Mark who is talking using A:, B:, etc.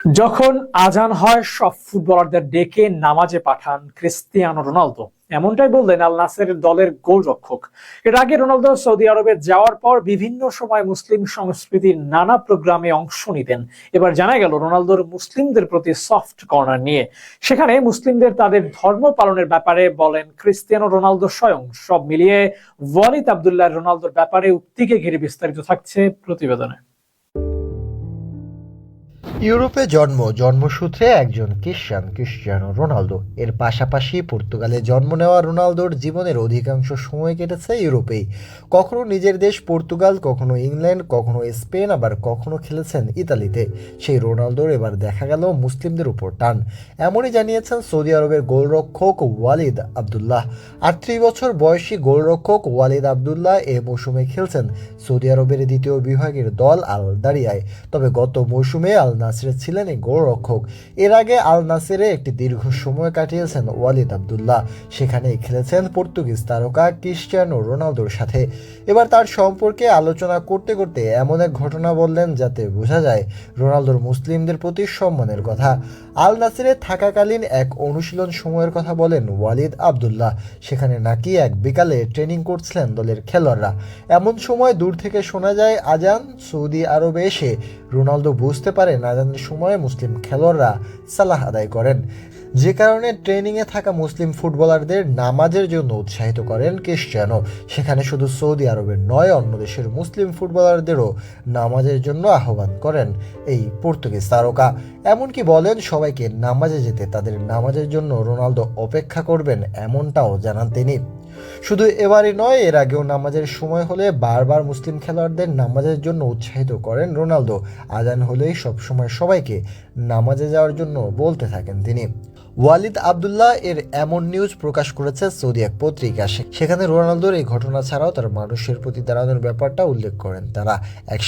A: যখন আজান হয় সব ফুটবলারদের ডেকে নামাজে পাঠান ক্রিস্টিয়ানো রোনালদো, এমনটাই বললেন আল নাসেরের দলের গোলরক্ষক। এর আগে রোনালদো সৌদি আরবে যাওয়ার পর বিভিন্ন সময় মুসলিম সংস্কৃতির নানা প্রোগ্রামে অংশ নিতেন। এবার জানা গেল রোনালদোর মুসলিমদের প্রতি সফট কর্নার নিয়ে। সেখানে মুসলিমদের তাদের ধর্ম পালনের ব্যাপারে বলেন ক্রিস্টিয়ানো রোনালদো স্বয়ং। সব মিলিয়ে ওয়ালিদ আবদুল্লাহ রোনালদোর ব্যাপারে উক্তিকে ঘিরে বিস্তারিত থাকছে প্রতিবেদনে।
B: ইউরোপে জন্মসূত্রে একজন ক্রিশ্চিয়ানো রোনালদো। এর পাশাপাশি পর্তুগালে জন্ম নেওয়া রোনালদোর জীবনের অধিকাংশ সময় কেটেছে ইউরোপেই। কখনো নিজের দেশ পর্তুগাল, কখনো ইংল্যান্ড, কখনো স্পেন, আবার কখনো খেলেছেন ইতালিতে। সেই রোনালদোর এবার দেখা গেল মুসলিমদের উপর টান। এমনই জানিয়েছেন সৌদি আরবের গোলরক্ষক ওয়ালিদ আবদুল্লাহ। 38 বছর বয়সী গোলরক্ষক ওয়ালিদ আবদুল্লাহ এ মৌসুমে খেলছেন সৌদি আরবের দ্বিতীয় বিভাগের দল আল দারিয়ায়। তবে গত মৌসুমে আল নাসেরে ছিলেন এই গোলরক্ষক। এর আগে আল নাসেরে একটি দীর্ঘ সময় কাটিয়েছেন ওয়ালিদ আবদুল্লাহ। সেখানেই খেলেছেন পর্তুগিজ তারকা ক্রিস্টিয়ানো রোনালদোর সাথে। এবার তার সম্পর্কে আলোচনা করতে করতে এমন এক ঘটনা বললেন যাতে বোঝা যায় রোনালদোর মুসলিমদের প্রতি সম্মানের কথা। আল নাসেরে থাকাকালীন এক অনুশীলন সময়ের কথা বলেন ওয়ালিদ আবদুল্লাহ। সেখানে নাকি এক বিকালে ট্রেনিং করছিলেন দলের খেলোয়াড়রা। এমন সময় দূর থেকে শোনা যায় আজান। সৌদি আরবে এসে রোনালদো বুঝতে পারেন আজানের সময় মুসলিম খেলোয়াড়রা সালাহ আদায় করেন, যে কারণে ট্রেনিংয়ে থাকা মুসলিম ফুটবলারদের নামাজের জন্য উৎসাহিত করেন ক্রিস্টিয়ানো। সেখানে শুধু সৌদি আরবের নয়, অন্য দেশের মুসলিম ফুটবলারদেরও নামাজের জন্য আহ্বান করেন এই পর্তুগিজ তারকা। এমনকি বলেন সবাইকে নামাজে যেতে, তাদের নামাজের জন্য রোনালদো অপেক্ষা করবেন, এমনটাও জানান তিনি। শুধু এবারই নয়, এর আগেও নামাজের সময় হলে বারবার মুসলিম খেলোয়াড়দের নামাজের জন্য উৎসাহিত করেন রোনালদো। আজান হলেই সবসময় সবাইকে নামাজে যাওয়ার জন্য বলতে থাকেন তিনি। ওয়ালিদ আবদুল্লাহ এর এমন নিউজ প্রকাশ করেছে সৌদি এক পত্রিকা। সেখানে রোনালদোর এই ঘটনা ছাড়াও তার মানুষের প্রতি দাঁড়ানোর ব্যাপারটা উল্লেখ করেন তারা। এক